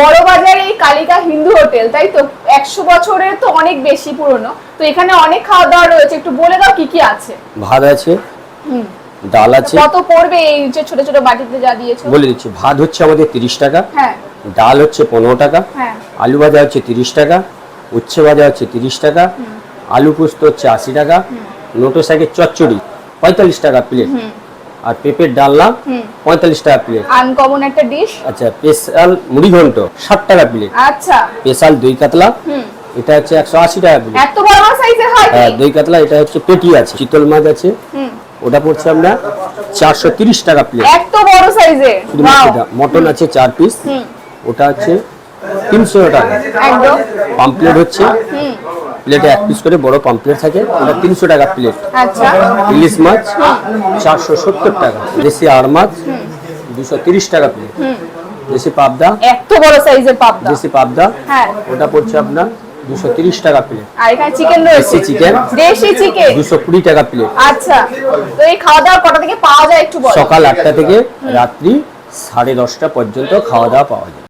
বড়বাজার এই কালিকা হিন্দু হোটেল, তাই তো 100 বছরের তো অনেক বেশি পুরনো। তো এখানে অনেক খাওয়া দাওয়া রয়েছে, একটু বলে দাও কি কি আছে। ভাত আছে, ডাল আছে। কত পড়বে এই যে ছোট ছোট বাটিতে যা দিয়েছো? বলে দিচ্ছি, ভাত হচ্ছে আমাদের 30 টাকা, হ্যাঁ ডাল হচ্ছে 15 টাকা, হ্যাঁ আলু ভাজা হচ্ছে 30 টাকা, উচ্ছে ভাজা হচ্ছে 30 টাকা, আলু পোস্ত হচ্ছে 80 টাকা, নোটো শাকের চচ্চড়ি 45 টাকা প্লেট, আর পেঁপের ডালনা 45 টাকা প্লেট। আনকমন একটা ডিশ। আচ্ছা, স্পেশাল মুড়ি ঘন্ট 60 টাকা প্লেট। আচ্ছা, স্পেশাল দই কাতলা, এটা হচ্ছে 180 টাকা প্লেট। এত বড় বড় সাইজের হয় কি? হ্যাঁ, দই কাতলা এটা হচ্ছে পেটি আছে, চিতল মাছ আছে, ওটা পড়ছে আমরা 430 টাকা প্লেট। এত বড় সাইজের। ওয়াও। মটন আছে 4 পিস, ওটা হচ্ছে 300 টাকা। একদম। পামপ্লেট হচ্ছে প্লেটে 1 পিস করে বড় পামপ্লেট থাকে, ওটা 300 টাকা প্লেট। আচ্ছা, ইলিশ মাছ 470 টাকা, দেশি আর মাছ 230 টাকা প্লেট, দেশি পাবদা, এত বড় সাইজের পাবদা। দেশি পাবদা, হ্যাঁ। ওটা পড়ছে আপনার 230 টাকা প্লেট। আর এখানে চিকেন রয়েছে। দেশি চিকেন, দেশি চিকেন 220 টাকা প্লেট। আচ্ছা, তো এই খাওয়া দাওয়া কটা থেকে পাওয়া যায় একটু বলো। সকাল 8টা থেকে রাত্রি 10:30 পর্যন্ত খাওয়া দাওয়া পাওয়া যায়।